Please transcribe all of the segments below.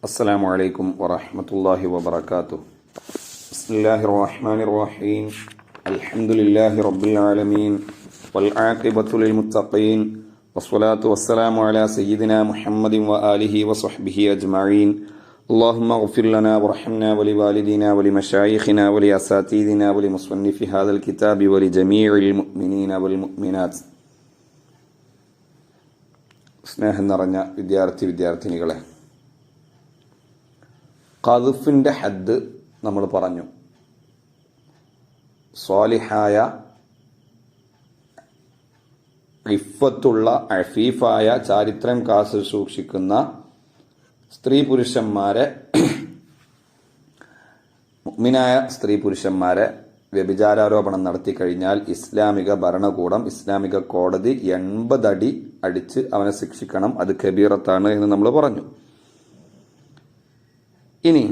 السلام عليكم ورحمة الله وبركاته. بسم الله الرحمن الرحيم. الحمد لله رب العالمين والعاقبة للمتقين والصلاة والسلام على سيدنا محمد وآله وصحبه أجمعين. اللهم اغفر لنا وارحمنا ولوالدينا ولمشايخنا ولأساتذتنا ولمصنف هذا الكتاب ولجميع المؤمنين والمؤمنات. സ്നേഹം നിറഞ്ഞ വിദ്യാർത്ഥിനികളെ, ഖദ്ഫിന്റെ ഹദ് നമ്മൾ പറഞ്ഞു. സ്വാലിഹായ ഇഫത്തുള്ള അഫീഫായ ചാരിത്രം കാത്തു സൂക്ഷിക്കുന്ന സ്ത്രീ പുരുഷന്മാരെ, മുഅ്മിനായ സ്ത്രീ പുരുഷന്മാരെ വ്യഭിചാരോപണം നടത്തി കഴിഞ്ഞാൽ ഇസ്ലാമിക ഭരണകൂടം, ഇസ്ലാമിക കോടതി 80 അടി അടിച്ച് അവനെ ശിക്ഷിക്കണം. അത് കബീറത്താണ് എന്ന് നമ്മൾ പറഞ്ഞു. ഇനി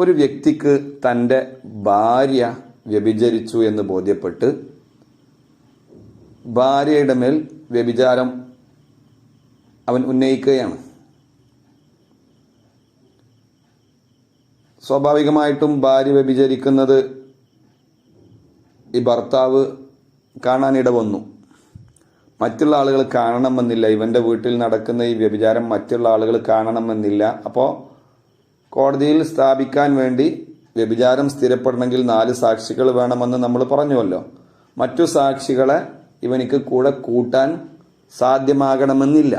ഒരു വ്യക്തിക്ക് തൻ്റെ ഭാര്യ വ്യഭിചരിച്ചു എന്ന് ബോധ്യപ്പെട്ട് ഭാര്യയുടെ മേൽ വ്യഭിചാരം അവൻ ഉന്നയിക്കുകയാണ്. സ്വാഭാവികമായിട്ടും ഭാര്യ വ്യഭിചരിക്കുന്നത് ഈ ഭർത്താവ് കാണാനിട വന്നു. മറ്റുള്ള ആളുകൾ കാണണമെന്നില്ല. ഇവന്റെ വീട്ടിൽ നടക്കുന്ന ഈ വ്യഭിചാരം മറ്റുള്ള ആളുകൾ കാണണമെന്നില്ല. അപ്പോൾ കോടതിയിൽ സ്ഥാപിക്കാൻ വേണ്ടി വ്യഭിചാരം സ്ഥിരപ്പെടണമെങ്കിൽ 4 സാക്ഷികൾ വേണമെന്ന് നമ്മൾ പറഞ്ഞുവല്ലോ. മറ്റു സാക്ഷികളെ ഇവനിക്ക് കൂടെ കൂട്ടാൻ സാധ്യമാകണമെന്നില്ല.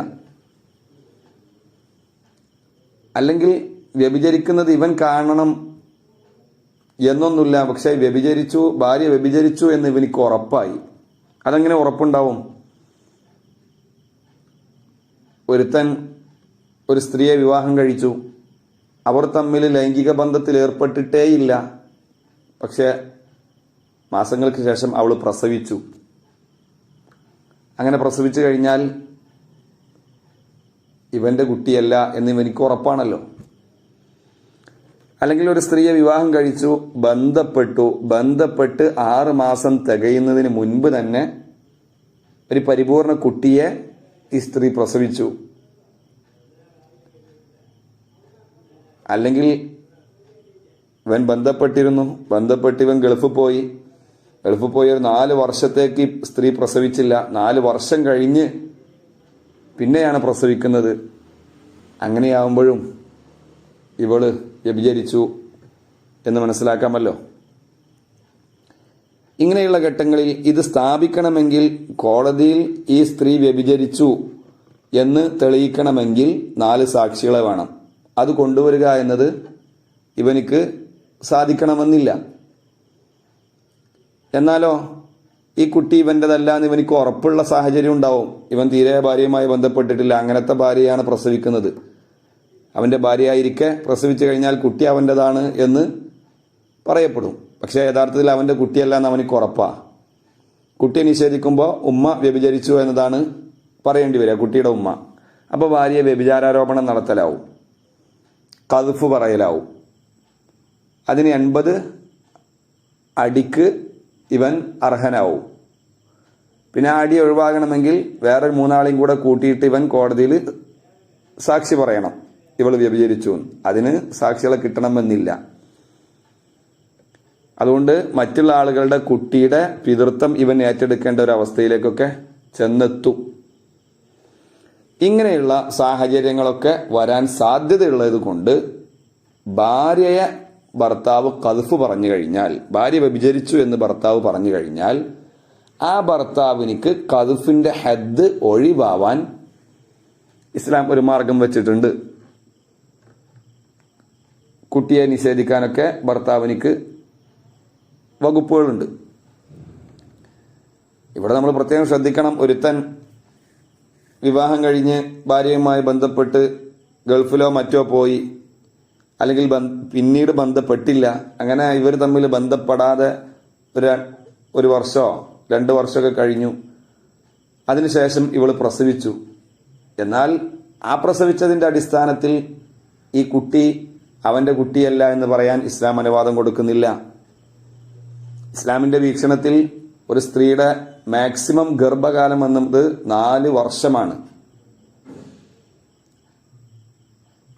അല്ലെങ്കിൽ വ്യഭിചരിക്കുന്നത് ഇവൻ കാണണം എന്നൊന്നുമില്ല. പക്ഷെ ഭാര്യ വ്യഭിചരിച്ചു എന്ന് ഇവനിക്ക് ഉറപ്പായി. അതെങ്ങനെ ഉറപ്പുണ്ടാവും? ഒരുത്തൻ ഒരു സ്ത്രീയെ വിവാഹം കഴിച്ചു, അവർ തമ്മിൽ ലൈംഗിക ബന്ധത്തിൽ ഏർപ്പെട്ടിട്ടേയില്ല. പക്ഷെ മാസങ്ങൾക്ക് ശേഷം അവൾ പ്രസവിച്ചു. അങ്ങനെ പ്രസവിച്ചു കഴിഞ്ഞാൽ ഇവന്റെ കുട്ടിയല്ല എന്ന് ഇവനിക്ക് ഉറപ്പാണല്ലോ. അല്ലെങ്കിൽ ഒരു സ്ത്രീയെ വിവാഹം കഴിച്ചു, ബന്ധപ്പെട്ട് 6 മാസം തികയുന്നതിന് മുൻപ് തന്നെ ഒരു പരിപൂർണ കുട്ടിയെ ഈ സ്ത്രീ പ്രസവിച്ചു. അല്ലെങ്കിൽ ഇവൻ ബന്ധപ്പെട്ട് ഇവൻ ഗൾഫിൽ പോയി ഒരു 4 വർഷത്തേക്ക് സ്ത്രീ പ്രസവിച്ചില്ല. 4 വർഷം കഴിഞ്ഞ് പിന്നെയാണ് പ്രസവിക്കുന്നത്. അങ്ങനെയാവുമ്പോഴും ഇവള് വ്യഭിചരിച്ചു എന്ന് മനസ്സിലാക്കാമല്ലോ. ഇങ്ങനെയുള്ള ഘട്ടങ്ങളിൽ ഇത് സ്ഥാപിക്കണമെങ്കിൽ, കോടതിയിൽ ഈ സ്ത്രീ വ്യഭിചരിച്ചു എന്ന് തെളിയിക്കണമെങ്കിൽ 4 സാക്ഷികളെ വേണം. അത് കൊണ്ടുവരിക എന്നത് ഇവനിക്ക് സാധിക്കണമെന്നില്ല. എന്നാലോ ഈ കുട്ടി ഇവന്റേതല്ല എന്ന് ഇവനിക്ക് ഉറപ്പുള്ള സാഹചര്യം ഉണ്ടാവും. ഇവൻ തീരെ ഭാര്യയുമായി ബന്ധപ്പെട്ടിട്ടില്ല, അങ്ങനത്തെ ഭാര്യയാണ് പ്രസവിക്കുന്നത്. അവന്റെ ഭാര്യയായിരിക്കെ പ്രസവിച്ചു കഴിഞ്ഞാൽ കുട്ടി അവൻ്റെതാണ് എന്ന് പറയപ്പെടും. പക്ഷെ യഥാർത്ഥത്തിൽ അവന്റെ കുട്ടിയല്ല എന്ന് അവനിക്ക് ഉറപ്പാ. കുട്ടിയെ നിഷേധിക്കുമ്പോൾ ഉമ്മ വ്യഭിചരിച്ചു എന്നതാണ് പറയേണ്ടി വരിക, കുട്ടിയുടെ ഉമ്മ. അപ്പൊ ഭാര്യയെ വ്യഭിചാരോപണം നടത്തലാവും, ഖദ്ഫ് പറയലാവും. അതിന് 80 അടിക്ക് ഇവൻ അർഹനാവും. പിന്നെ ആ അടി ഒഴിവാകണമെങ്കിൽ വേറെ 3 ആളെയും കൂടെ കൂട്ടിയിട്ട് ഇവൻ കോടതിയിൽ സാക്ഷി പറയണം, ഇവൾ വ്യഭിചരിച്ചു. അതിന് സാക്ഷികളെ കിട്ടണമെന്നില്ല. അതുകൊണ്ട് മറ്റുള്ള ആളുകളുടെ കുട്ടിയുടെ പിതൃത്വം ഇവൻ ഏറ്റെടുക്കേണ്ട ഒരു അവസ്ഥയിലേക്കൊക്കെ ചെന്നെത്തും. ഇങ്ങനെയുള്ള സാഹചര്യങ്ങളൊക്കെ വരാൻ സാധ്യതയുള്ളത് കൊണ്ട് ഭാര്യയെ ഭർത്താവ് ഖദ്ഫ് പറഞ്ഞു കഴിഞ്ഞാൽ, ഭാര്യ വ്യഭിചരിച്ചു എന്ന് ഭർത്താവ് പറഞ്ഞു കഴിഞ്ഞാൽ, ആ ഭർത്താവിനിക്ക് ഖദ്ഫിന്റെ ഹദ് ഒഴിവാവാൻ ഇസ്ലാം ഒരു മാർഗം വെച്ചിട്ടുണ്ട്. കുട്ടിയെ നിഷേധിക്കാനൊക്കെ ഭർത്താവിനിക്ക് വകുപ്പുകളുണ്ട്. ഇവിടെ നമ്മൾ പ്രത്യേകം ശ്രദ്ധിക്കണം. ഒരുത്തൻ വിവാഹം കഴിഞ്ഞ് ഭാര്യയുമായി ബന്ധപ്പെട്ട് ഗൾഫിലോ മറ്റോ പോയി, അല്ലെങ്കിൽ പിന്നീട് ബന്ധപ്പെട്ടില്ല, അങ്ങനെ ഇവർ തമ്മിൽ ബന്ധപ്പെടാതെ ഒരു വർഷമോ 2 വർഷമൊക്കെ കഴിഞ്ഞു. അതിനുശേഷം ഇവള് പ്രസവിച്ചു. എന്നാൽ ആ പ്രസവിച്ചതിന്റെ അടിസ്ഥാനത്തിൽ ഈ കുട്ടി അവന്റെ കുട്ടിയല്ല എന്ന് പറയാൻ ഇസ്ലാം അനുവാദം കൊടുക്കുന്നില്ല. ഇസ്ലാമിന്റെ വീക്ഷണത്തിൽ ഒരു സ്ത്രീയുടെ മാക്സിമം ഗർഭകാലം എന്നത് 4 വർഷമാണ്.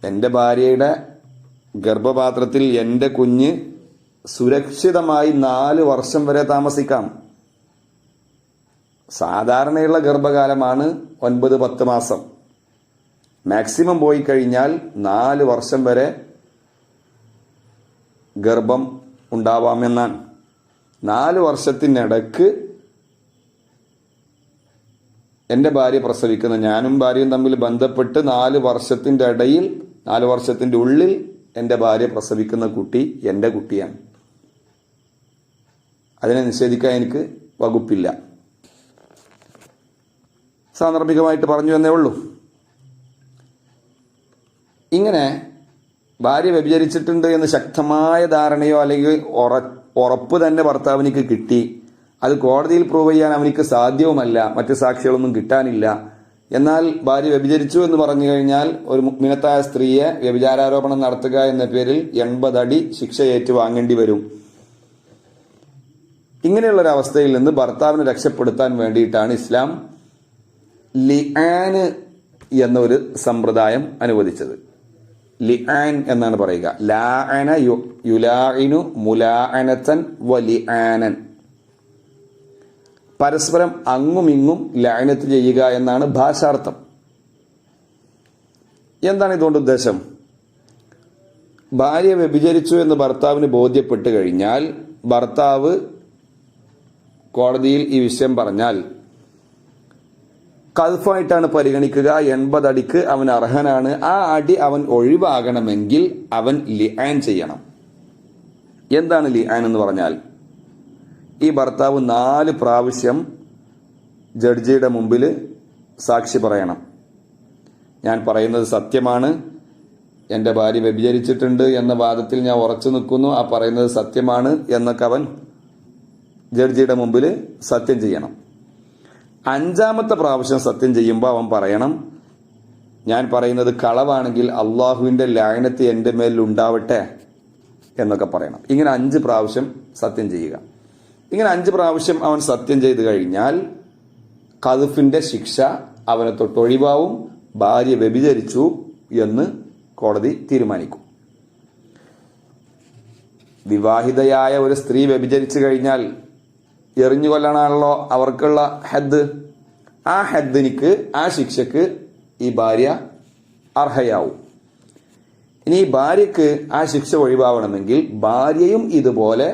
എൻ്റെ ഭാര്യയുടെ ഗർഭപാത്രത്തിൽ എൻ്റെ കുഞ്ഞ് സുരക്ഷിതമായി 4 വർഷം വരെ താമസിക്കാം. സാധാരണയുള്ള ഗർഭകാലമാണ് 9-10 മാസം. മാക്സിമം പോയി കഴിഞ്ഞാൽ 4 വർഷം വരെ ഗർഭം ഉണ്ടാവാമെന്നാണ്. 4 വർഷത്തിനിടക്ക് എൻ്റെ ഭാര്യ പ്രസവിക്കുന്ന, ഞാനും ഭാര്യയും തമ്മിൽ ബന്ധപ്പെട്ട് 4 വർഷത്തിൻ്റെ ഇടയിൽ, 4 വർഷത്തിൻ്റെ ഉള്ളിൽ എൻ്റെ ഭാര്യ പ്രസവിക്കുന്ന കുട്ടി എൻ്റെ കുട്ടിയാണ്. അതിനെ നിഷേധിക്കാൻ എനിക്ക് വകുപ്പില്ല. സാന്ദർഭികമായിട്ട് പറഞ്ഞു എന്നേ ഉള്ളൂ. ഇങ്ങനെ ഭാര്യ വ്യഭിചരിച്ചിട്ടുണ്ട് എന്ന് ശക്തമായ ധാരണയോ അല്ലെങ്കിൽ ഉറപ്പ് തന്നെ ഭർത്താവിനിക്ക് കിട്ടി, അത് കോടതിയിൽ പ്രൂവ് ചെയ്യാൻ അവനിക്ക് സാധ്യവുമല്ല, മറ്റ് സാക്ഷികളൊന്നും കിട്ടാനില്ല. എന്നാൽ ഭാര്യ വ്യഭിചരിച്ചു എന്ന് പറഞ്ഞു കഴിഞ്ഞാൽ ഒരു മുഅ്മിനത്തായ സ്ത്രീയെ വ്യഭിചാരാരോപണം നടത്തുക എന്ന പേരിൽ 80 അടി ശിക്ഷ ഏറ്റുവാങ്ങേണ്ടി വരും. ഇങ്ങനെയുള്ളൊരവസ്ഥയിൽ നിന്ന് ഭർത്താവിനെ രക്ഷപ്പെടുത്താൻ വേണ്ടിയിട്ടാണ് ഇസ്ലാം ലിആൻ എന്നൊരു സമ്പ്രദായം അനുവദിച്ചത്. ലിആൻ എന്നാണ് പറയുക. ലാഅന യുലാഇനു മുലാഅനതൻ വലിആനൻ. പരസ്പരം അങ്ങുമിങ്ങും ലഅനത്ത് ചെയ്യുക എന്നാണ് ഭാഷാർത്ഥം. എന്താണ് ഇതുകൊണ്ട് ഉദ്ദേശം? ഭാര്യ വ്യഭിചരിച്ചു എന്ന് ഭർത്താവിന് ബോധ്യപ്പെട്ട് കഴിഞ്ഞാൽ ഭർത്താവ് കോടതിയിൽ ഈ വിഷയം പറഞ്ഞാൽ ഖദ്ഫായിട്ടാണ് പരിഗണിക്കുക. 80 അടിക്ക് അവൻ അർഹനാണ്. ആ അടി അവൻ ഒഴിവാകണമെങ്കിൽ അവൻ ലിആൻ ചെയ്യണം. എന്താണ് ലിആൻ എന്ന് പറഞ്ഞാൽ? ഈ ഭർത്താവ് 4 പ്രാവശ്യം ജഡ്ജിയുടെ മുമ്പിൽ സാക്ഷി പറയണം. ഞാൻ പറയുന്നത് സത്യമാണ്, എൻ്റെ ഭാര്യ വ്യഭിചരിച്ചിട്ടുണ്ട് എന്ന വാദത്തിൽ ഞാൻ ഉറച്ചു നിൽക്കുന്നു, ആ പറയുന്നത് സത്യമാണ് എന്നൊക്കെ അവൻ ജഡ്ജിയുടെ മുമ്പിൽ സത്യം ചെയ്യണം. 5ാമത്തെ പ്രാവശ്യം സത്യം ചെയ്യുമ്പോൾ അവൻ പറയണം, ഞാൻ പറയുന്നത് കളവാണെങ്കിൽ അള്ളാഹുവിൻ്റെ ലഅനത്ത് എൻ്റെ മേൽ ഉണ്ടാവട്ടെ എന്നൊക്കെ പറയണം. ഇങ്ങനെ 5 പ്രാവശ്യം സത്യം ചെയ്യുക. ഇങ്ങനെ 5 പ്രാവശ്യം അവൻ സത്യം ചെയ്തു കഴിഞ്ഞാൽ ഖദ്ഫിന്റെ ശിക്ഷ അവനെ തൊട്ടൊഴിവാവും. ഭാര്യ വ്യഭിചരിച്ചു എന്ന് കോടതി തീരുമാനിക്കും. വിവാഹിതയായ ഒരു സ്ത്രീ വ്യഭിചരിച്ചു കഴിഞ്ഞാൽ എറിഞ്ഞു കൊല്ലണാണല്ലോ അവർക്കുള്ള ഹദ്. ആ ഹദ്ദിനിക്ക്, ആ ശിക്ഷക്ക് ഈ ഭാര്യ അർഹയാവും. ഇനി ഈ ഭാര്യക്ക് ആ ശിക്ഷ ഒഴിവാവണമെങ്കിൽ ഭാര്യയും ഇതുപോലെ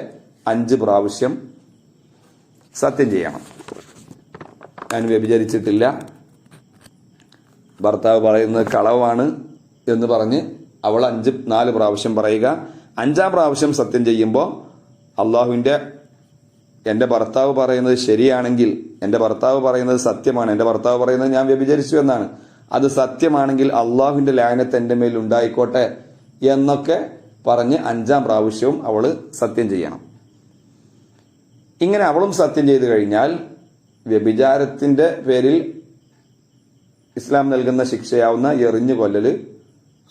5 പ്രാവശ്യം സത്യം ചെയ്യണം. ഞാൻ വ്യഭിചരിച്ചിട്ടില്ല, ഭർത്താവ് പറയുന്നത് കളവാണ് എന്ന് പറഞ്ഞ് അവൾ 4 പ്രാവശ്യം പറയുക. 5ാം പ്രാവശ്യം സത്യം ചെയ്യുമ്പോൾ അള്ളാഹുവിൻ്റെ, എൻ്റെ ഭർത്താവ് പറയുന്നത് ശരിയാണെങ്കിൽ, എൻ്റെ ഭർത്താവ് പറയുന്നത് സത്യമാണ്, എൻ്റെ ഭർത്താവ് പറയുന്നത് ഞാൻ വ്യഭിചരിച്ചു എന്നാണ്, അത് സത്യമാണെങ്കിൽ അള്ളാഹുവിൻ്റെ ലഅനത്ത് എൻ്റെ മേൽ ഉണ്ടായിക്കോട്ടെ എന്നൊക്കെ പറഞ്ഞ് 5ാം പ്രാവശ്യവും അവൾ സത്യം ചെയ്യണം. ഇങ്ങനെ അവളും സത്യം ചെയ്തു കഴിഞ്ഞാൽ വ്യഭിചാരത്തിന്റെ പേരിൽ ഇസ്ലാം നൽകുന്ന ശിക്ഷയാവുന്ന എറിഞ്ഞു കൊല്ലല്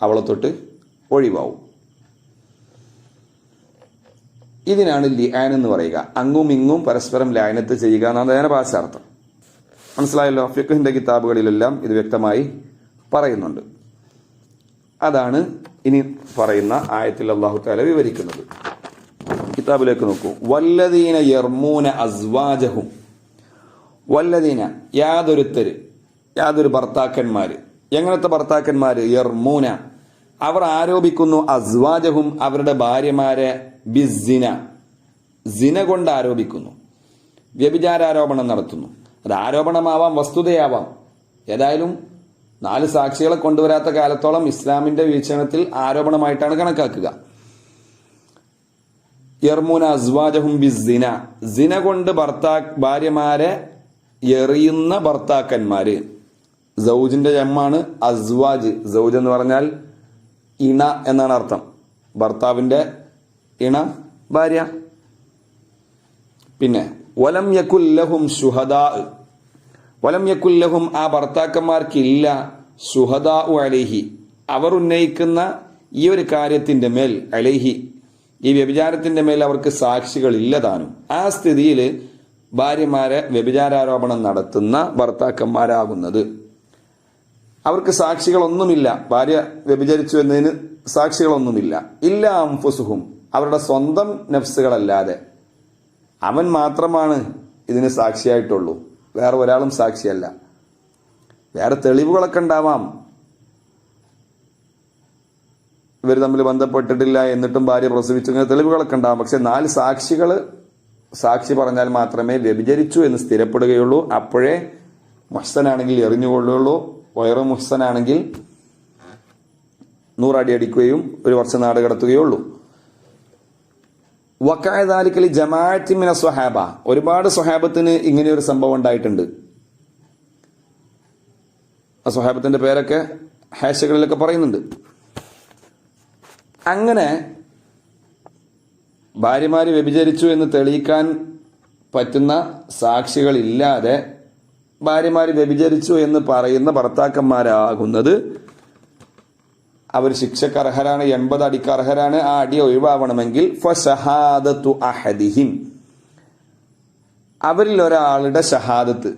അവളെ തൊട്ട് ഒഴിവാവും. ഇതിനാണ് ലിആൻ എന്ന് പറയുക. അങ്ങും ഇങ്ങും പരസ്പരം ലഅനത്ത് ചെയ്യുക എന്നാണ് അതിന്റെ ഭാഷാർത്ഥം. മനസ്സിലായല്ലോ? ഫിഖ്ഹിന്റെ കിതാബുകളിലെല്ലാം ഇത് വ്യക്തമായി പറയുന്നുണ്ട്. അതാണ് ഇനി പറയുന്ന ആയത്തിൽ അല്ലാഹു തആല വിവരിക്കുന്നത്. കിതാബിലേക്ക് നോക്കൂ. വല്ലദീന യർമൂന അസ്വാജഹും, വല്ലദീന യാതൊരു ഭർത്താക്കന്മാര്. എങ്ങനത്തെ ഭർത്താക്കന്മാര്? യർമൂന, അവർ ആരോപിക്കുന്നു, അസ്വാജഹും, അവരുടെ ഭാര്യമാരെ, ബിസ്സിന, സിന കൊണ്ട് ആരോപിക്കുന്നു, വ്യഭിചാരാരോപണം നടത്തുന്നു. അത് ആരോപണമാവാം, വസ്തുതയാവാം. ഏതായാലും 4 സാക്ഷികളെ കൊണ്ടുവരാത്ത കാലത്തോളം ഇസ്ലാമിന്റെ വീക്ഷണത്തിൽ ആരോപണമായിട്ടാണ് കണക്കാക്കുക. യർമൂന അസ്വാജഹും ബിസ്സിന, സിന കൊണ്ട് ഭാര്യമാരെ എറിയുന്ന ഭർത്താക്കന്മാര്. സൗജിന്റെ ജമ്മാണ് അസ്വാജ്. സൗജ് എന്ന് പറഞ്ഞാൽ ഇണ എന്നാണ് അർത്ഥം. ഭർത്താവിന്റെ ഇണ ഭാര്യ. പിന്നെ വലം യകുല്ലഹും ശുഹദാ, വലം യകുല്ലഹും, ആ ഭർത്താക്കന്മാർക്കില്ല, ശുഹദാഉ അലൈഹി, അവർ ഉന്നയിക്കുന്ന ഈ ഒരു കാര്യത്തിന്റെ മേൽ, അലൈഹി, ഈ വ്യഭിചാരത്തിന്റെ മേൽ അവർക്ക് സാക്ഷികൾ ഇല്ലതാനും. ആ സ്ഥിതിയിൽ ഭാര്യമാരെ വ്യഭിചാരാരോപണം നടത്തുന്ന ഭർത്താക്കന്മാരാകുന്നത് അവർക്ക് സാക്ഷികളൊന്നുമില്ല, ഭാര്യ വ്യഭിചരിച്ചു എന്നതിന് സാക്ഷികളൊന്നുമില്ല. ഇല്ല അംഫുസുഹും, അവരുടെ സ്വന്തം നഫ്സുകളല്ലാതെ. അവൻ മാത്രമാണ് ഇതിന് സാക്ഷിയായിട്ടുള്ളൂ, വേറെ ഒരാളും സാക്ഷിയല്ല. വേറെ തെളിവുകളൊക്കെ ഉണ്ടാവാം, ഇവർ തമ്മിൽ ബന്ധപ്പെട്ടിട്ടില്ല എന്നിട്ടും ഭാര്യ പ്രസവിച്ചു, ഇങ്ങനെ തെളിവുകളൊക്കെ ഉണ്ടാവാം. പക്ഷെ 4 സാക്ഷികൾ സാക്ഷി പറഞ്ഞാൽ മാത്രമേ വ്യഭിചരിച്ചു എന്ന് സ്ഥിരപ്പെടുകയുള്ളൂ. അപ്പോഴേ മുഹ്സനാണെങ്കിൽ എറിഞ്ഞുകൊള്ളുകയുള്ളൂ, വയറു മുഹ്സനാണെങ്കിൽ 100 അടി അടിക്കുകയും 1 വർഷം നാട് കടത്തുകയുള്ളൂ. വഖഅദാലികലി ജമാഅത്തി മിന സ്വഹാബ, ഒരുപാട് സ്വഹാബത്തിന് ഇങ്ങനെ ഒരു സംഭവം ഉണ്ടായിട്ടുണ്ട്. ആ സ്വഹാബത്തിന്റെ പേരൊക്കെ ഹാഷകളിലൊക്കെ പറയുന്നുണ്ട്. അങ്ങനെ ഭാര്യമാര് വ്യഭിചരിച്ചു എന്ന് തെളിയിക്കാൻ പറ്റുന്ന സാക്ഷികളില്ലാതെ ഭാര്യമാര് വ്യഭിചരിച്ചു എന്ന് പറയുന്ന ഭർത്താക്കന്മാരാകുന്നത് അവർ ശിക്ഷക്ക് അർഹരാണ്, 80 അടിക്ക് അർഹരാണ്. ആ അടി ഒഴിവാവണമെങ്കിൽ ഫശഹാദത്തു അഹദിഹിം, അവരിൽ ഒരാളുടെ ഷഹാദത്ത്,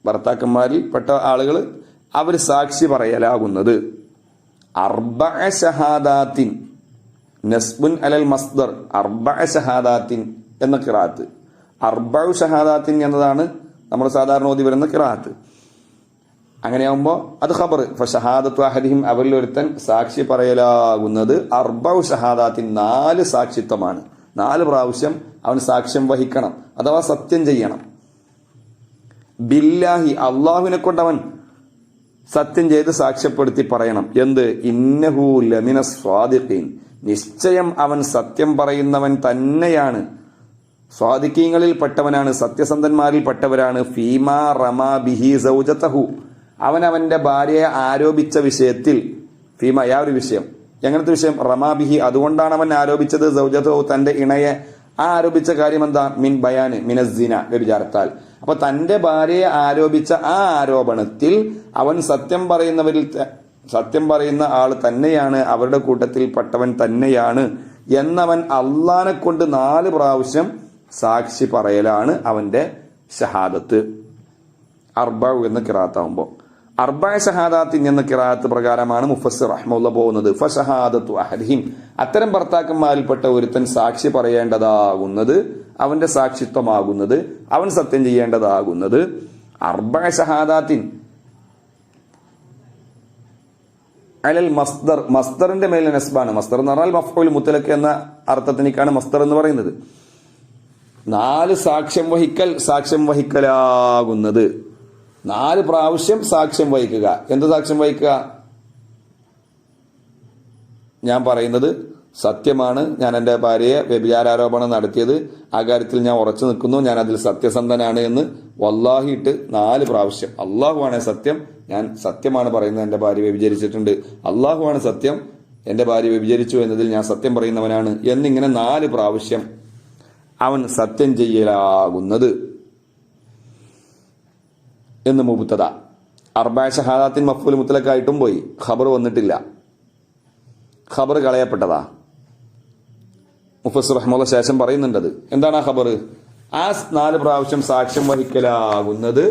ഭർത്താക്കന്മാരിൽ പെട്ട ആളുകൾ അവർ സാക്ഷി പറയലാകുന്നത് 4 ഷഹാദാത്തിൻ, നസ്ബുൻ അലൽ മസ്ദർ, 4 ഷഹാദാത്തിൻ എന്ന ഖിറാഅത്ത്. 4 ഷഹാദാത്തിൻ എന്നതാണ് നമ്മൾ സാധാരണ ഓതി വരുന്ന ഖിറാഅത്ത്. അങ്ങനെയാകുമ്പോൾ അത് ഖബർ. ഫശഹാദത്തു അഹദിഹിം, അവരിൽ ഒരുത്തൻ സാക്ഷി പറയലാകുന്നത് 4 ഷഹാദാത്തിൻ, 4 സാക്ഷിത്വമാണ്. 4 പ്രാവശ്യം അവൻ സാക്ഷ്യം വഹിക്കണം, അഥവാ സത്യം ചെയ്യണം. ബില്ലാഹി, അള്ളാഹുവിനെ കൊണ്ടവൻ സത്യം ചെയ്ത് സാക്ഷ്യപ്പെടുത്തി പറയണം. എന്ത്? ഇന്നഹു ലമിന സ്വാദിഖീൻ, നിശ്ചയം അവൻ സത്യം പറയുന്നവൻ തന്നെയാണ്, സ്വാദിഖീങ്ങളിൽ പെട്ടവനാണ്, സത്യസന്ധന്മാരിൽ പെട്ടവരാണ്. ഫീമാ റമാ ബിഹി സൗജതഹു, അവൻ അവന്റെ ഭാര്യയെ ആരോപിച്ച വിഷയത്തിൽ. ഫീമ, യാ ഒരു വിഷയം, എങ്ങനത്തെ വിഷയം? റമാ ബിഹി, അതുകൊണ്ടാണ് അവൻ ആരോപിച്ചത്. സൗജതഹു, തന്റെ ഇണയെ. ആ ആരോപിച്ച കാര്യം എന്താ? മിൻ ബയാന് മിനസ്സിന, വ്യഭിചാരത്താൽ. അപ്പൊ തന്റെ ഭാര്യയെ ആരോപിച്ച ആ ആരോപണത്തിൽ അവൻ സത്യം പറയുന്ന ആൾ തന്നെയാണ്, അവരുടെ കൂട്ടത്തിൽ പെട്ടവൻ തന്നെയാണ് എന്നവൻ അള്ളാനെ കൊണ്ട് 4 പ്രാവശ്യം സാക്ഷി പറയലാണ് അവന്റെ ഷഹാദത്ത്. 4 എന്ന ഖിറാഅത്താവുമ്പോൾ 4 ഷഹാദാത്തിൻ എന്ന ഖിറാഅത്ത് പ്രകാരമാണ് മുഫസ്സിർ റഹ്മത്തുള്ളാഹി പോകുന്നത്. ഫശഹാദത്തു അഹദിഹിം, അത്തരം ഭർത്താക്കന്മാരിൽപ്പെട്ട ഒരുത്തൻ സാക്ഷി പറയേണ്ടതാകുന്നത്, അവന്റെ സാക്ഷിത്വമാകുന്നത്, അവൻ സത്യം ചെയ്യേണ്ടതാകുന്നത് 4 ഷഹാദാത്തിൻ അലൽ മസ്ദർ, മസ്ദറിന്റെ മേലെ നസ്ബാണ്. മസ്ദർ എന്ന് പറഞ്ഞാൽ മഫ്ഊൽ മുത്ലഖ് എന്ന അർത്ഥത്തിനേക്കാണ് മസ്ദർ എന്ന് പറയുന്നത്. 4 സാക്ഷ്യം വഹിക്കലാകുന്നത്, 4 പ്രാവശ്യം സാക്ഷ്യം വഹിക്കുക. എന്ത് സാക്ഷ്യം വഹിക്കുക? ഞാൻ പറയുന്നത് സത്യമാണ്, ഞാൻ എൻ്റെ ഭാര്യയെ വ്യഭിചാരാരോപണം നടത്തിയത്, ആ കാര്യത്തിൽ ഞാൻ ഉറച്ചു നിൽക്കുന്നു, ഞാൻ അതിൽ സത്യസന്ധനാണ് എന്ന് വല്ലാഹി ഇട്ട് 4 പ്രാവശ്യം. അള്ളാഹുവാണ് സത്യം, ഞാൻ സത്യമാണ് പറയുന്നത്, എൻ്റെ ഭാര്യ വ്യഭിചരിച്ചിട്ടുണ്ട്, അള്ളാഹുവാണ് സത്യം, എൻ്റെ ഭാര്യ വ്യഭിചരിച്ചു എന്നതിൽ ഞാൻ സത്യം പറയുന്നവനാണ് എന്നിങ്ങനെ 4 പ്രാവശ്യം അവൻ സത്യം ചെയ്യലാകുന്നത് എന്ന് മുബ്തദ. 4 ഷഹാദാത്തിൻ മഫ്ഊൽ മുത്ലഖായിട്ടും പോയി, ഖബർ വന്നിട്ടില്ല, ഖബർ കളയപ്പെട്ടതാ. മുഫസ്സിർ റഹ്മത്തുള്ളാഹി ശേഷം പറയുന്നുണ്ടത്. എന്താണ് ആ ഖബർ? ആ 4 പ്രാവശ്യം സാക്ഷ്യം വഹിക്കലാകുന്നത്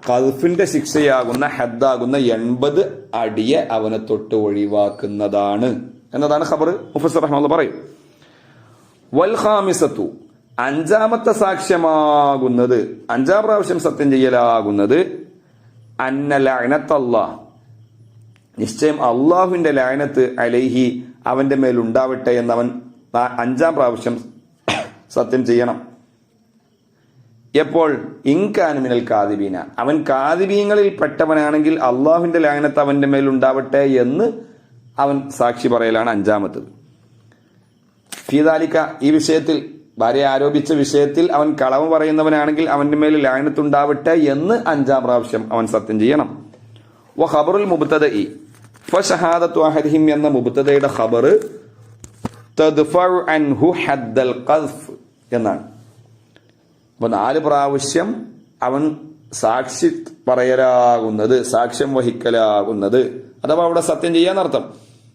ഖദ്ഫിന്റെ ശിക്ഷയാകുന്ന ഹദ്ദാകുന്ന 80 അടിയെ അവനെ തൊട്ട് ഒഴിവാക്കുന്നതാണ് എന്നതാണ് ഖബർ. മുഫസ്സിർ റഹ്മത്തുള്ളാഹി പറയും. വൽ ഖാമിസത്തു, 5ാമത്തെ സാക്ഷ്യമാകുന്നത്, 5ാം പ്രാവശ്യം സത്യം ചെയ്യലാകുന്നത് അന്ന ലഅനത്തല്ലാഹ്, നിശ്ചയം അള്ളാഹുവിന്റെ ലഅനത്ത് അലൈഹി, അവന്റെ മേൽ ഉണ്ടാവട്ടെ എന്നവൻ 5ാം പ്രാവശ്യം സത്യം ചെയ്യണം. എപ്പോൾ? ഇൻകാന മിനൽ കാദിബീന, അവൻ കാദിബീങ്ങളിൽ പെട്ടവനാണെങ്കിൽ അള്ളാഹുവിന്റെ ലഅനത്ത് അവന്റെ മേൽ ഉണ്ടാവട്ടെ എന്ന് അവൻ സാക്ഷി പറയലാണ് 5ാമത്തത്. ഫീദാലിക, ഈ വിഷയത്തിൽ, ഭാര്യ ആരോപിച്ച വിഷയത്തിൽ അവൻ കളവ് പറയുന്നവനാണെങ്കിൽ അവന്റെ മേൽ ലഅനത്ത് ഉണ്ടാവട്ടെ എന്ന് 5ാം പ്രാവശ്യം അവൻ സത്യം ചെയ്യണം. വ ഖബറുൽ മുബ്തദഇ ഫശഹാദത്തു അഹദിഹിം എന്ന മുബ്തദയുടെ ഖബർ തദ്ഫഉ അൻഹു ഹദ്ദൽ ഖദ്ഫ് എന്നാണ്. അപ്പൊ 4 പ്രാവശ്യം അവൻ സാക്ഷി പറയലാകുന്നത്, സാക്ഷ്യം വഹിക്കലാകുന്നത്, അഥവാ അവിടെ സത്യം ചെയ്യാന്നർത്ഥം,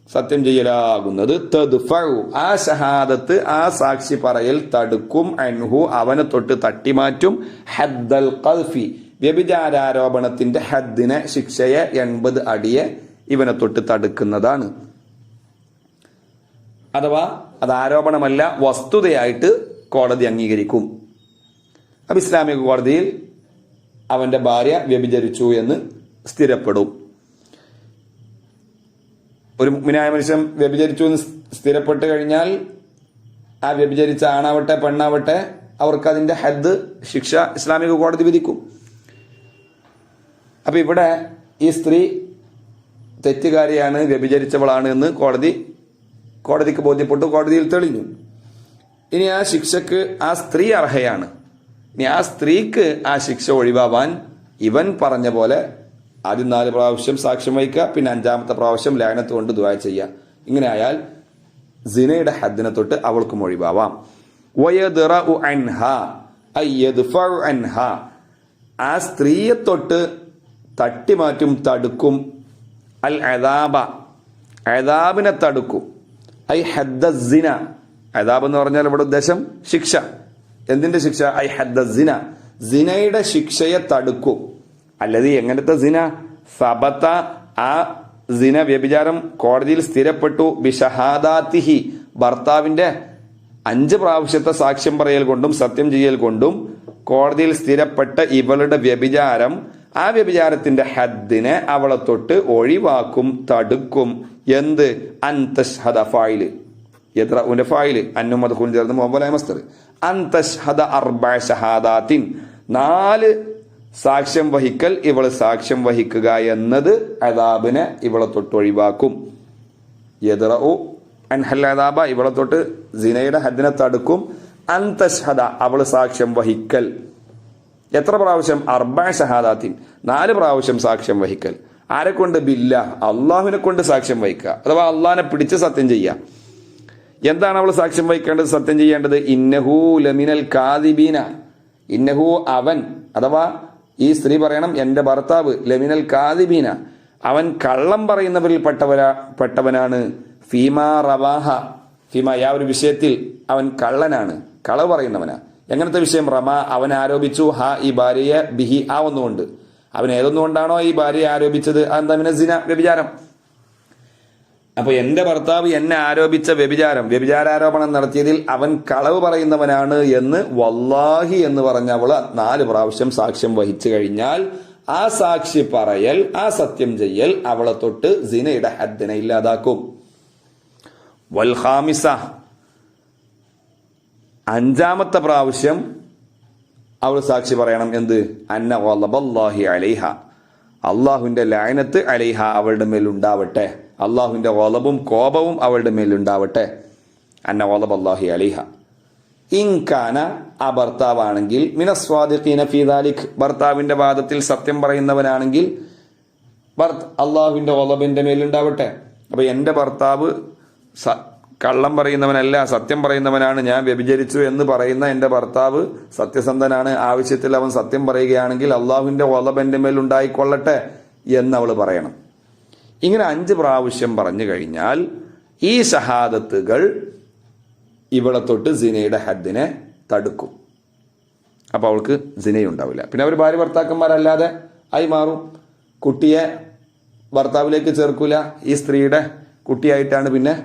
സത്യം ചെയ്യലാകുന്നത് തദ്ഫഉ, ആ ഷഹാദത്ത്, ആ സാക്ഷി പറയൽ തടുക്കും, അൻഹു അവനെ തൊട്ട് തട്ടിമാറ്റും, ഹദ്ദൽ ഖദ്ഫി, വ്യഭിചാരാരോപണത്തിന്റെ ഹദ്ദിനെ, ശിക്ഷയെ 80 അടിയെ ഇവനെ തൊട്ട് തടുക്കുന്നതാണ്. അഥവാ അത് ആരോപണമല്ല, വസ്തുതയായിട്ട് കോടതി അംഗീകരിക്കും. അപ്പൊ ഇസ്ലാമിക കോടതിയിൽ അവന്റെ ഭാര്യ വ്യഭിചരിച്ചു എന്ന് സ്ഥിരപ്പെടും. ഒരു മുഅ്മിനായ മനുഷ്യൻ വ്യഭിചരിച്ചു എന്ന് സ്ഥിരപ്പെട്ട് കഴിഞ്ഞാൽ ആ വ്യഭിചരിച്ച ആണാവട്ടെ പെണ്ണാവട്ടെ അവർക്ക് അതിന്റെ ഹദ്, ശിക്ഷ ഇസ്ലാമിക കോടതി വിധിക്കും. അപ്പൊ ഇവിടെ ഈ സ്ത്രീ തെറ്റുകാരിയാണ്, വ്യഭിചരിച്ചവളാണ് എന്ന് കോടതിക്ക് ബോധ്യപ്പെട്ടു, കോടതിയിൽ തെളിഞ്ഞു. ഇനി ആ ശിക്ഷക്ക് ആ സ്ത്രീ അർഹയാണ്. ഇനി ആ സ്ത്രീക്ക് ആ ശിക്ഷ ഒഴിവാവാൻ ഇവൻ പറഞ്ഞ പോലെ ആദ്യം 4 പ്രാവശ്യം സാക്ഷ്യം വഹിക്കുക, പിന്നെ 5ാമത്തെ പ്രാവശ്യം ലഅനത്ത് കൊണ്ട് ദുആ ചെയ്യുക. ഇങ്ങനെ ആയാൽ സിനയുടെ ഹദ്ദിനെ തൊട്ട് അവൾക്കും ഒഴിവാവാം. വയദ്റഉ അൻഹാ ഐ യദ്ഫഉ അൻഹാ, ആ സ്ത്രീയെ തൊട്ട് തട്ടിമാറ്റും, തടുക്കും. അൽ അദാബ, അദാബിനെ തടുക്കും. ഐ ഹദ്ദ സിന, അദാബ് എന്ന് പറഞ്ഞാൽ ഇവിടെ ഉദ്ദേശം ശിക്ഷ. എന്തിന്റെ ശിക്ഷ? ഐ ഹദ്ദ സിന, സിനയുടെ ശിക്ഷയെ തടുക്കും. അല്ലത് എങ്ങനത്തെ സിന? സബത, ആ സിന വ്യഭിചാരം കോടതിയിൽ സ്ഥിരപ്പെട്ടു. ബിഷഹാദാതിഹി, ഭർത്താവിന്റെ 5 പ്രാവശ്യത്തെ സാക്ഷ്യം പറയൽ കൊണ്ടും സത്യം ചെയ്യൽ കൊണ്ടും കോടതിയിൽ സ്ഥിരപ്പെട്ട ഇവളുടെ വ്യഭിചാരം, ആ വ്യഭിചാരത്തിന്റെ ഹദ്ദിനെ അവളെ തൊട്ട് ഒഴിവാക്കും, തടുക്കും. എന്ത്? അൻതഷ്ഹദ ഫായില്, യദ്റഉന്റെ ഫായില് അന്നും മദ്ഖൂൻ ചേർന്ന് മുഅവ്വലായ മസ്ദർ. അൻതഷ്ഹദ അർബഅ ഷഹാദാത്തിൻ, 4 സാക്ഷ്യം വഹിക്കൽ ഇവള് സാക്ഷ്യം വഹിക്കുക എന്നത് അദാബിനെ ഇവളെ തൊട്ട് ഒഴിവാക്കും. യദ്റഉ അൻഹൽ അദാബ, ഇവളെ തൊട്ട് സിനയുടെ ഹദ്ദിനെ തടുക്കും. അൻതഷ്ഹദ, അവള് സാക്ഷ്യം വഹിക്കൽ. എത്ര പ്രാവശ്യം? അർബഅ ഷഹാദാത്തിൻ, 4 പ്രാവശ്യം സാക്ഷ്യം വഹിക്കൽ. ആരെ കൊണ്ട്? ബില്ല, അള്ളാഹുവിനെ കൊണ്ട് സാക്ഷ്യം വഹിക്കുക, അഥവാ അള്ളാഹിനെ പിടിച്ച് സത്യം ചെയ്യുക. എന്താണ് അവൾ സാക്ഷ്യം വഹിക്കേണ്ടത്, സത്യം ചെയ്യേണ്ടത്? ഇന്നഹു ലമിനൽ കാദിബീന, ഇന്നഹു അവൻ, അഥവാ ഈ സ്ത്രീ പറയണം എന്റെ ഭർത്താവ്, ലമിനൽ കാദിബീന, അവൻ കള്ളം പറയുന്നവരിൽ പെട്ടവനാണ്. ഫീമാ റവാഹ, ഫീമാ, ആ ഒരു വിഷയത്തിൽ അവൻ കള്ളനാണ്, കളവ് പറയുന്നവനാ. എങ്ങനത്തെ വിഷയം? റമ, അവൻ ആരോപിച്ചു, ഹ, ഈ ഭാര്യയെ, ബിഹി, ആ ഒന്നുകൊണ്ട്. അവൻ ഏതൊന്നുകൊണ്ടാണോ ഈ ഭാര്യയെ ആരോപിച്ചത്, അതെന്താ? മിന സിന, വ്യഭിചാരം. അപ്പൊ എന്റെ ഭർത്താവ് എന്നെ ആരോപിച്ച വ്യഭിചാരാരോപണം നടത്തിയതിൽ അവൻ കളവ് പറയുന്നവനാണ് എന്ന് വല്ലാഹി എന്ന് പറഞ്ഞ അവള് 4 പ്രാവശ്യം സാക്ഷ്യം വഹിച്ചു കഴിഞ്ഞാൽ ആ സാക്ഷി പറയൽ, ആ സത്യം ചെയ്യൽ അവളെ തൊട്ട് സിനയുടെ ഹദ്ദിനെ ഇല്ലാതാക്കും. വൽ ഖാമിസ, 5ാമത്തെ പ്രാവശ്യം അവൾ സാക്ഷി പറയണം. എന്ത്? അന്ന ഗളബല്ലാഹി അലൈഹ, അള്ളാഹുവിന്റെ ലഅനത്ത് അലൈഹ, അവളുടെ മേൽ ഉണ്ടാവട്ടെ. അള്ളാഹുവിന്റെ ഗളബും കോപവും അവളുടെ മേൽ ഉണ്ടാവട്ടെ. അന്ന ഗളബല്ലാഹി അലൈഹ. ഇൻകാന, ആ ഭർത്താവാണെങ്കിൽ, മിനസ്വാദിഖീന ഫീ ദാലിക്, ഭർത്താവിന്റെ വാദത്തിൽ സത്യം പറയുന്നവനാണെങ്കിൽ അള്ളാഹുവിന്റെ ഗളബിന്റെ മേൽ ഉണ്ടാവട്ടെ. അപ്പൊ എന്റെ ഭർത്താവ് കള്ളം പറയുന്നവനല്ല, സത്യം പറയുന്നവനാണ്, ഞാൻ വ്യഭിചരിച്ചു എന്ന് പറയുന്ന എന്റെ ഭർത്താവ് സത്യസന്ധനാണ്, ആവശ്യത്തിൽ അവൻ സത്യം പറയുകയാണെങ്കിൽ അള്ളാഹുവിന്റെ ഗളബ് എന്റെ മേൽ ഉണ്ടായിക്കൊള്ളട്ടെ എന്ന് അവൾ പറയണം. ഇങ്ങനെ 5 പ്രാവശ്യം പറഞ്ഞു കഴിഞ്ഞാൽ ഈ ഷഹാദത്തുകൾ ഇവളെ തൊട്ട് സിനയുടെ ഹദ്ദിനെ തടുക്കും. അപ്പൊ അവൾക്ക് സിനയുണ്ടാവില്ല. പിന്നെ അവർ ഭാര്യ ഭർത്താക്കന്മാരല്ലാതെ ആയി മാറും. കുട്ടിയെ ഭർത്താവിലേക്ക് ചേർക്കൂല, ഈ സ്ത്രീയുടെ കുട്ടിയായിട്ടാണ് പിന്നെ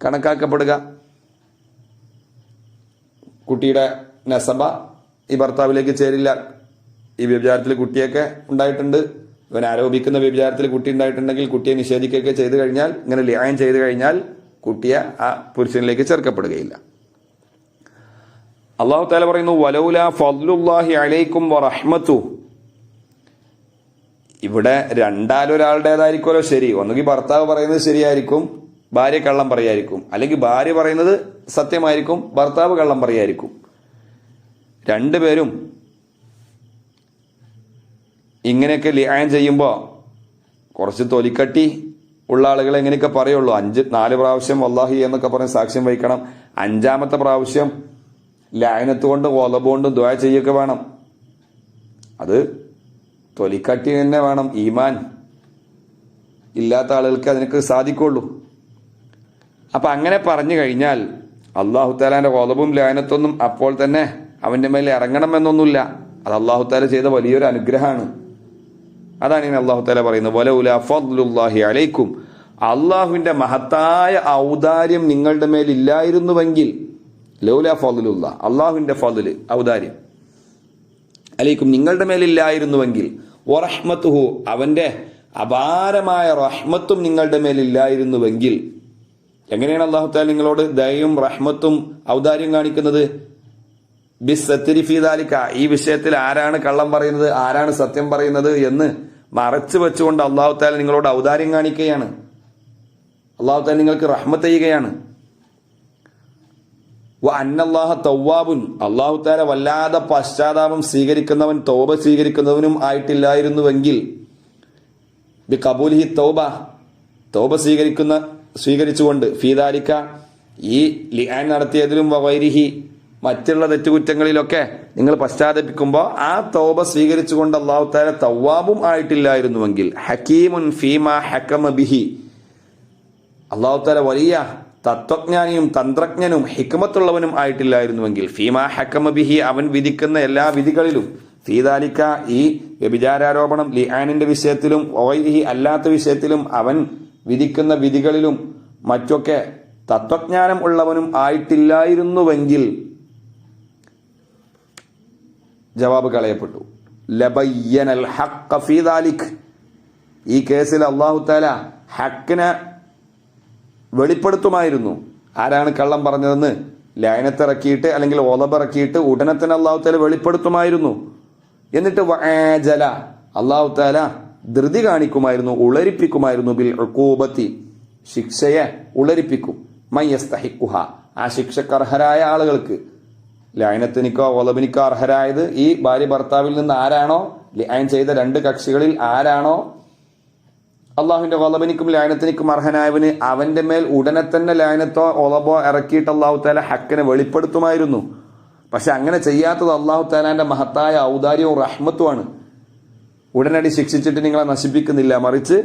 കണക്കാക്കപ്പെടുക. കുട്ടിയുടെ നസബ ഈ ഭർത്താവിലേക്ക് ചേരില്ല. ഈ വ്യഭിചാരത്തിൽ കുട്ടിയൊക്കെ ഉണ്ടായിട്ടുണ്ട്, ഇവൻ ആരോപിക്കുന്ന വ്യഭിചാരത്തിൽ കുട്ടി ഉണ്ടായിട്ടുണ്ടെങ്കിൽ കുട്ടിയെ നിഷേധിക്കുകയൊക്കെ ചെയ്തു കഴിഞ്ഞാൽ, ഇങ്ങനെ ലിആൻ ചെയ്തു കഴിഞ്ഞാൽ കുട്ടിയെ ആ പുരുഷനിലേക്ക് ചേർക്കപ്പെടുകയില്ല. അല്ലാഹു തആല പറയുന്നു, വലൗലാ ഫദ്ലുല്ലാഹി അലൈക്കും വറഹ്മതു. ഇവിടെ രണ്ടാലൊരാളുടേതായിരിക്കുമല്ലോ ശരി. ഒന്നുകിൽ ഭർത്താവ് പറയുന്നത് ശരിയായിരിക്കും, ഭാര്യ കള്ളം പറയായിരിക്കും, അല്ലെങ്കിൽ ഭാര്യ പറയുന്നത് സത്യമായിരിക്കും, ഭർത്താവ് കള്ളം പറയായിരിക്കും. രണ്ടുപേരും ഇങ്ങനെയൊക്കെ ലിആൻ ചെയ്യുമ്പോൾ കുറച്ച് തൊലിക്കട്ടി ഉള്ള ആളുകൾ എങ്ങനെയൊക്കെ പറയുള്ളൂ. 4 പ്രാവശ്യം വല്ലാഹി എന്നൊക്കെ പറഞ്ഞ് സാക്ഷ്യം വഹിക്കണം. 5ാമത്തെ പ്രാവശ്യം ലഅനത്ത് കൊണ്ട് ഗളബ് കൊണ്ടും ദുആ ചെയ്യൊക്കെ വേണം. അത് തൊലിക്കട്ടി തന്നെ വേണം. ഈമാൻ ഇല്ലാത്ത ആളുകൾക്ക് അതിനൊക്കെ സാധിക്കുള്ളൂ. അപ്പൊ അങ്ങനെ പറഞ്ഞു കഴിഞ്ഞാൽ അല്ലാഹു തആലാന്റെ ഗളബും ലഅനത്തൊന്നും അപ്പോൾ തന്നെ അവന്റെ മേലെ ഇറങ്ങണമെന്നൊന്നുമില്ല. അത് അള്ളാഹു താല ചെയ്ത വലിയൊരു അനുഗ്രഹമാണ്. അതാണ് ഇനി അള്ളാഹു താല പറയുന്നത്, വലൗലാ ഫദ്ലുല്ലാഹി അലൈക്കും, അള്ളാഹുവിന്റെ മഹത്തായ ഔദാര്യം നിങ്ങളുടെ മേൽ ഇല്ലായിരുന്നുവെങ്കിൽ, ലൗലാ ഫദ്ലുല്ല, അള്ളാഹുവിന്റെ ഫദ്ല് ഔദാര്യം, അലൈക്കും നിങ്ങളുടെ മേലില്ലായിരുന്നുവെങ്കിൽ, വറഹ്മത്തുഹു അവന്റെ അപാരമായ റഹ്മത്തും നിങ്ങളുടെ മേലില്ലായിരുന്നുവെങ്കിൽ. എങ്ങനെയാണ് അള്ളാഹു താല നിങ്ങളോട് ദയയും റഹ്മത്തും ഔദാര്യം കാണിക്കുന്നത്? ബിസ്സത്തിരി ഫീ ദാലിക, ഈ വിഷയത്തിൽ ആരാണ് കള്ളം പറയുന്നത്, ആരാണ് സത്യം പറയുന്നത് എന്ന് മറച്ചു വെച്ചുകൊണ്ട് അള്ളാഹു താല നിങ്ങളോട് ഔദാര്യം കാണിക്കുകയാണ്. അള്ളാഹു താല നിങ്ങൾക്ക് റഹ്മത്ത് ചെയ്യുകയാണ്. വ അന്നല്ലാഹ തവ്വാബുൻ, അള്ളാഹു താല വല്ലാതെ പശ്ചാത്താപം സ്വീകരിക്കുന്നവൻ, തൗബ സ്വീകരിക്കുന്നവനും ആയിട്ടില്ലായിരുന്നുവെങ്കിൽ, ബി ഖബൂലിഹി തൗബ, തൗബ സ്വീകരിച്ചുകൊണ്ട്, ഫീദാലിക്ക ഈ ലിആൻ നടത്തിയതിലും വഗൈരിഹി മറ്റുള്ള തെറ്റുകുറ്റങ്ങളിലൊക്കെ നിങ്ങൾ പശ്ചാത്തപിക്കുമ്പോൾ ആ തൗബ സ്വീകരിച്ചുകൊണ്ട് അല്ലാഹു തആല തവ്വാബും ആയിട്ടില്ലായിരുന്നുവെങ്കിൽ, ഹക്കീമുൻ ഫീമാ ഹക്കമ ബിഹി, അല്ലാഹു തആല വലിയ തത്വജ്ഞാനിയും തന്ത്രജ്ഞനും ഹിക്മത്തുള്ളവനും ആയിട്ടില്ലായിരുന്നുവെങ്കിൽ, ഫീമാ ഹക്കമ ബിഹി അവൻ വിധിക്കുന്ന എല്ലാ വിധികളിലും, ഫീദാലിക്ക ഈ വ്യഭിചാരോപണം ലിആനിന്റെ വിഷയത്തിലും വഗൈരിഹി അല്ലാത്ത വിഷയത്തിലും അവൻ വിധിക്കുന്ന വിധികളിലും മറ്റൊക്കെ തത്വജ്ഞാനം ഉള്ളവനും ആയിട്ടില്ലായിരുന്നുവെങ്കിൽ, ജവാബ് കളയപ്പെട്ടു. ലബയ്യനൽ ഹഖ്ഖ ഫീ ദാലിക്, ഈ കേസിൽ അല്ലാഹു തആല ഹക്കിനെ വെളിപ്പെടുത്തുമായിരുന്നു. ആരാണ് കള്ളം പറഞ്ഞതെന്ന് ലഅനത്തിറക്കിയിട്ട് അല്ലെങ്കിൽ ഒളബിറക്കിയിട്ട് ഉടനെ തന്നെ അല്ലാഹു തആല വെളിപ്പെടുത്തുമായിരുന്നു. എന്നിട്ട് വഅജല, അല്ലാഹു തആല ധൃതി കാണിക്കുമായിരുന്നു, ഉളരിപ്പിക്കുമായിരുന്നു, ബിൽ ഉഖൂബത്തി ശിക്ഷയെ ഉളരിപ്പിക്കും, മൻ യസ്തഹിഖുഹ ആ ശിക്ഷക്ക് അർഹരായ ആളുകൾക്ക്. ലഅനത്തിനിക്കോ ഒളബിനിക്കോ അർഹരായത് ഈ ഭാര്യ ഭർത്താവിൽ നിന്ന് ആരാണോ, ലഅൻ ചെയ്ത രണ്ട് കക്ഷികളിൽ ആരാണോ അള്ളാഹുവിന്റെ ഒളബിനിക്കും ലഅനത്തിനിക്കും അർഹനായവന് അവന്റെ മേൽ ഉടനെ തന്നെ ലഅനത്തോ ഒളബോ ഇറക്കിയിട്ട് അല്ലാഹു തആല ഹക്കിനെ വെളിപ്പെടുത്തുമായിരുന്നു. പക്ഷെ അങ്ങനെ ചെയ്യാത്തത് അല്ലാഹു തആലാന്റെ മഹത്തായ ഔദാര്യവും റഹ്മത്തുമാണ്. ഉടനടി ശിക്ഷിച്ചിട്ട് നിങ്ങളെ നശിപ്പിക്കുന്നില്ല, മറിച്ച്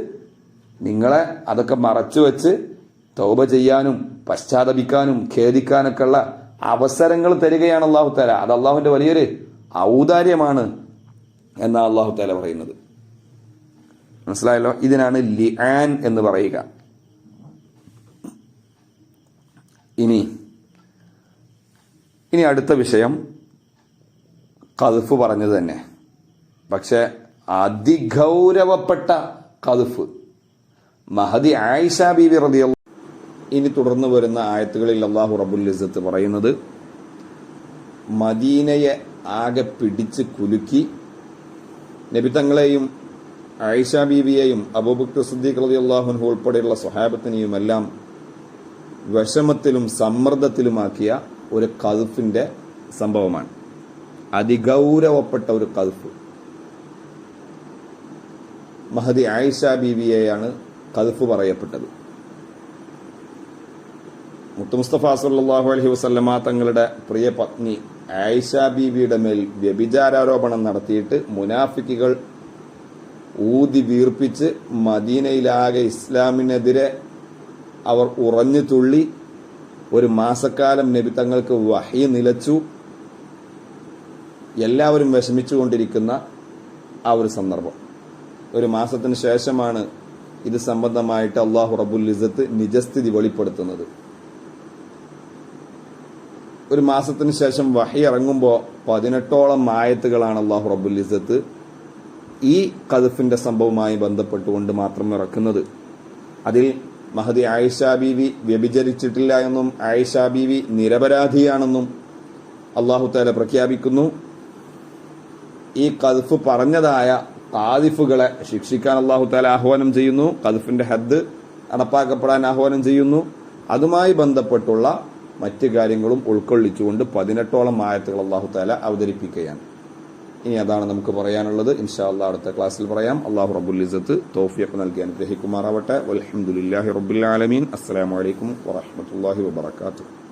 നിങ്ങളെ അതൊക്കെ മറച്ചു വെച്ച് തൗബ ചെയ്യാനും പശ്ചാത്തപിക്കാനും ഖേദിക്കാനൊക്കെ ഉള്ള അവസരങ്ങൾ തരികയാണ് അല്ലാഹു തആല. അത് അള്ളാഹുവിന്റെ വലിയൊരു ഔദാര്യമാണ് എന്നാണ് അല്ലാഹു തആല പറയുന്നത്. മനസ്സിലായല്ലോ? ഇതിനാണ് ലിആൻ എന്ന് പറയുക. ഇനി അടുത്ത വിഷയം ഖദ്ഫ് പറഞ്ഞത് തന്നെ, പക്ഷെ അതിഗൗരവപ്പെട്ട ഖദ്ഫ്. മഹദി ആയിഷ ബീവി റളിയല്ലാഹു. ഇനി തുടർന്ന് വരുന്ന ആയത്തുകളിൽ അല്ലാഹു റബ്ബുൽ ഇസ്സത്ത് പറയുന്നത്, മദീനയെ ആകെ പിടിച്ച് കുലുക്കി നബി തങ്ങളെയും ആയിഷ ബീവിയെയും അബൂബക്കർ സിദ്ദീഖ് റളിയല്ലാഹു അൻഹു ഉൾപ്പെടെയുള്ള സ്വഹാബത്തിനെയും എല്ലാം വിഷമത്തിലും സമ്മർദ്ദത്തിലുമാക്കിയ ഒരു ഖദ്ഫിന്റെ സംഭവമാണ്. അതിഗൗരവപ്പെട്ട ഒരു ഖദ്ഫ്. മഹദി ആയിഷ ബീവിയെയാണ് ഖദ്ഫ് പറയപ്പെട്ടത്. മുത്തു മുസ്തഫ സല്ലല്ലാഹു അലൈഹി വസല്ലമ തങ്ങളുടെ പ്രിയ പത്നി ആയിഷ ബീവിയുടെ മേൽ വ്യഭിചാരോപണം നടത്തിയിട്ട് മുനാഫിക്കുകൾ ഊതി വീർപ്പിച്ച് മദീനയിലാകെ ഇസ്ലാമിനെതിരെ അവർ ഉറഞ്ഞു തുള്ളി. ഒരു മാസക്കാലം നബി തങ്ങൾക്ക് വഹി നിലച്ചു. എല്ലാവരും വിഷമിച്ചുകൊണ്ടിരിക്കുന്ന ആ ഒരു സന്ദർഭം. ഒരു മാസത്തിന് ശേഷമാണ് ഇത് സംബന്ധമായിട്ട് അല്ലാഹു റബ്ബുൽ ഇസ്സത്ത് നിജസ്ഥിതി വെളിപ്പെടുത്തുന്നത്. ഒരു മാസത്തിന് ശേഷം വഹി ഇറങ്ങുമ്പോൾ 18ഓളം ആയത്തുകളാണ് അല്ലാഹു റബ്ബുൽ ഇസ്സത്ത് ഈ ഖദ്ഫിന്റെ സംഭവവുമായി ബന്ധപ്പെട്ടുകൊണ്ട് മാത്രം ഇറക്കുന്നത്. അതിൽ മഹദി ആയിഷ ബീവി വ്യഭിചരിച്ചിട്ടില്ല എന്നും ആയിഷ ബീവി നിരപരാധിയാണെന്നും അല്ലാഹു തആല പ്രഖ്യാപിക്കുന്നു. ഈ ഖദ്ഫ് പറഞ്ഞതായ ഖാദിഫുകളെ ശിക്ഷിക്കാൻ അല്ലാഹു തആല ആഹ്വാനം ചെയ്യുന്നു. ഖദ്ഫിന്റെ ഹദ് നടപ്പാക്കപ്പെടാൻ ആഹ്വാനം ചെയ്യുന്നു. അതുമായി ബന്ധപ്പെട്ടുള്ള മറ്റ് കാര്യങ്ങളും ഉൾക്കൊള്ളിച്ചുകൊണ്ട് 18ഓളം ആയത്തുകൾ അല്ലാഹു തആല അവതരിപ്പിക്കുകയാണ്. ഇനി അതാണ് നമുക്ക് പറയാനുള്ളത്. ഇൻഷാ അല്ലാഹ് അടുത്ത ക്ലാസ്സിൽ പറയാം. അല്ലാഹു റബ്ബുൽ ഇസ്സത്ത് തൗഫീഖ് നൽകി അനുഗ്രഹിക്കുമാറാവട്ടെ. വൽഹംദുലില്ലാഹി റബ്ബിൽ ആലമീൻ. അസ്സലാമു അലൈക്കും വറഹ്മത്തുള്ളാഹി വബറകാതുഹു.